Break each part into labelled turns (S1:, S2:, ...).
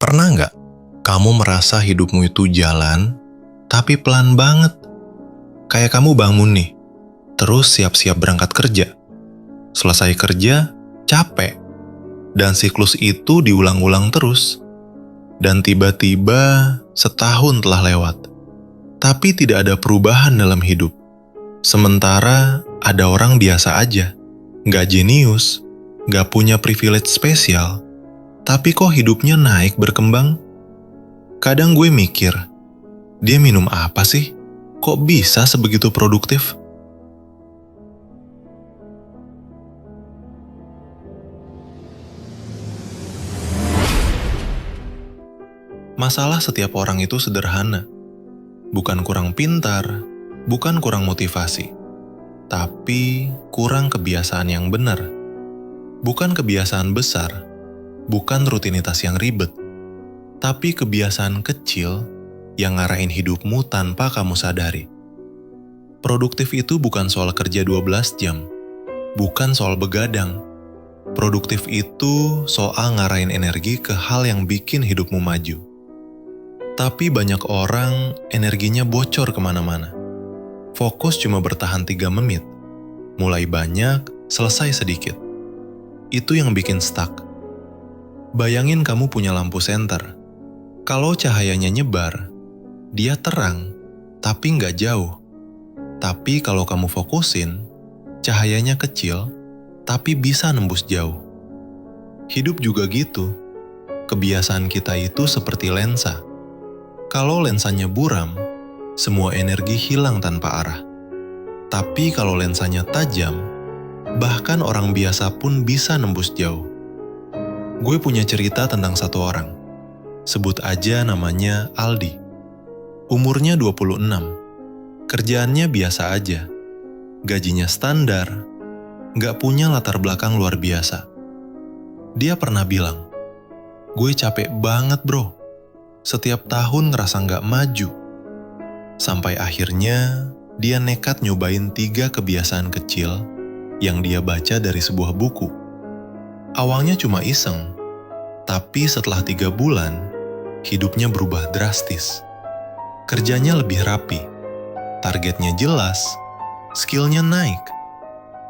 S1: Pernah nggak kamu merasa hidupmu itu jalan, tapi pelan banget? Kayak kamu bangun nih, terus siap-siap berangkat kerja. Selesai kerja, capek. Dan siklus itu diulang-ulang terus. Dan tiba-tiba setahun telah lewat. Tapi tidak ada perubahan dalam hidup. Sementara ada orang biasa aja. Nggak jenius, nggak punya privilege spesial. Tapi kok hidupnya naik berkembang? Kadang gue mikir, dia minum apa sih? Kok bisa sebegitu produktif? Masalah setiap orang itu sederhana. Bukan kurang pintar, bukan kurang motivasi. Tapi kurang kebiasaan yang benar. Bukan kebiasaan besar, bukan rutinitas yang ribet. Tapi kebiasaan kecil yang ngarahin hidupmu tanpa kamu sadari. Produktif itu bukan soal kerja 12 jam, bukan soal begadang. Produktif itu soal ngarahin energi ke hal yang bikin hidupmu maju. Tapi banyak orang energinya bocor kemana-mana. Fokus cuma bertahan 3 menit. Mulai banyak, selesai sedikit. Itu yang bikin stuck. Bayangin kamu punya lampu senter. Kalau cahayanya nyebar, dia terang, tapi nggak jauh. Tapi kalau kamu fokusin, cahayanya kecil, tapi bisa nembus jauh. Hidup juga gitu. Kebiasaan kita itu seperti lensa. Kalau lensanya buram, semua energi hilang tanpa arah. Tapi kalau lensanya tajam, bahkan orang biasa pun bisa nembus jauh. Gue punya cerita tentang satu orang. Sebut aja namanya Aldi. Umurnya 26. Kerjaannya biasa aja. Gajinya standar. Gak punya latar belakang luar biasa. Dia pernah bilang, "Gue capek banget bro. Setiap tahun ngerasa gak maju." Sampai akhirnya, dia nekat nyobain 3 kebiasaan kecil yang dia baca dari sebuah buku. Awalnya cuma iseng, tapi setelah 3 bulan, hidupnya berubah drastis. Kerjanya lebih rapi, targetnya jelas, skillnya naik,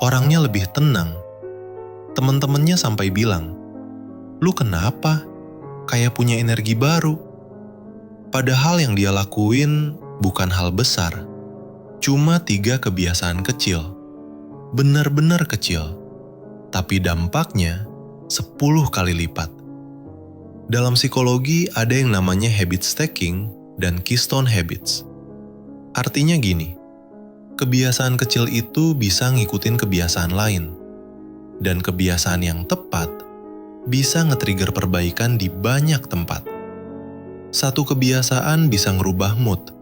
S1: orangnya lebih tenang. Teman-temannya sampai bilang, "Lu kenapa? Kayak punya energi baru." Padahal yang dia lakuin bukan hal besar, cuma 3 kebiasaan kecil. Benar-benar kecil, tapi dampaknya 10 kali lipat. Dalam psikologi ada yang namanya habit stacking dan keystone habits. Artinya gini, kebiasaan kecil itu bisa ngikutin kebiasaan lain. Dan kebiasaan yang tepat bisa nge-trigger perbaikan di banyak tempat. Satu kebiasaan bisa ngerubah mood,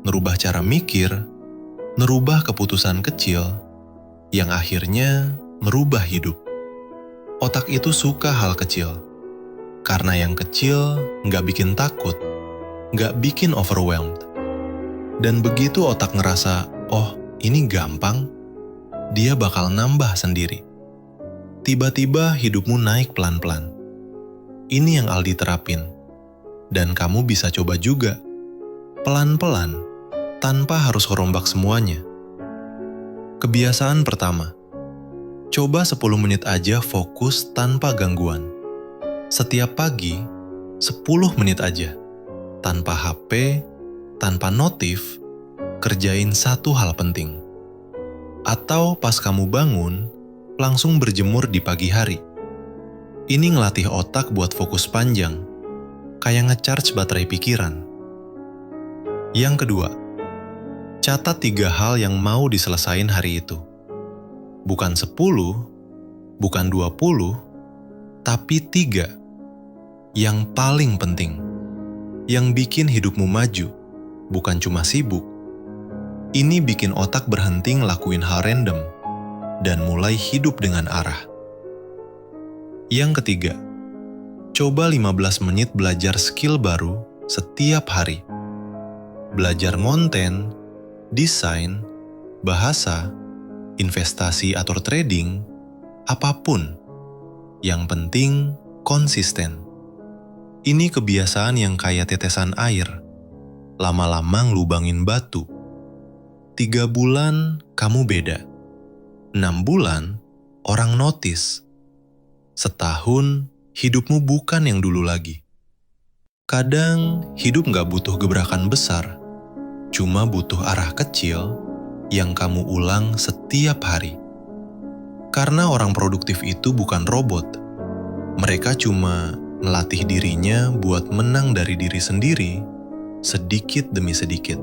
S1: ngerubah cara mikir, ngerubah keputusan kecil, yang akhirnya ngerubah hidup. Otak itu suka hal kecil, karena yang kecil nggak bikin takut, nggak bikin overwhelmed. Dan begitu otak ngerasa, oh ini gampang, dia bakal nambah sendiri. Tiba-tiba hidupmu naik pelan-pelan. Ini yang Aldi terapin. Dan kamu bisa coba juga, pelan-pelan, tanpa harus rombak semuanya. Kebiasaan pertama, coba 10 menit aja fokus tanpa gangguan. Setiap pagi, 10 menit aja, tanpa HP, tanpa notif, kerjain satu hal penting. Atau pas kamu bangun, langsung berjemur di pagi hari. Ini ngelatih otak buat fokus panjang, kayak nge-charge baterai pikiran. Yang kedua, catat 3 hal yang mau diselesain hari itu. Bukan 10, bukan 20, tapi 3. Yang paling penting, yang bikin hidupmu maju, bukan cuma sibuk. Ini bikin otak berhenti ngelakuin hal random, dan mulai hidup dengan arah. Yang ketiga, coba 15 menit belajar skill baru setiap hari. Belajar konten, desain, bahasa, investasi atau trading, apapun. Yang penting konsisten. Ini kebiasaan yang kayak tetesan air, lama-lama ngelubangin batu. 3 bulan kamu beda, 6 bulan orang notice, setahun hidupmu bukan yang dulu lagi. Kadang hidup gak butuh gebrakan besar, cuma butuh arah kecil yang kamu ulang setiap hari. Karena orang produktif itu bukan robot, mereka cuma melatih dirinya buat menang dari diri sendiri, sedikit demi sedikit.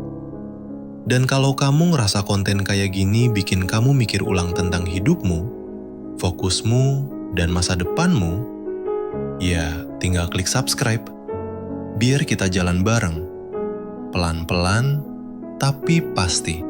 S1: Dan kalau kamu ngerasa konten kayak gini bikin kamu mikir ulang tentang hidupmu, fokusmu, dan masa depanmu, ya tinggal klik subscribe. Biar kita jalan bareng, pelan-pelan tapi pasti.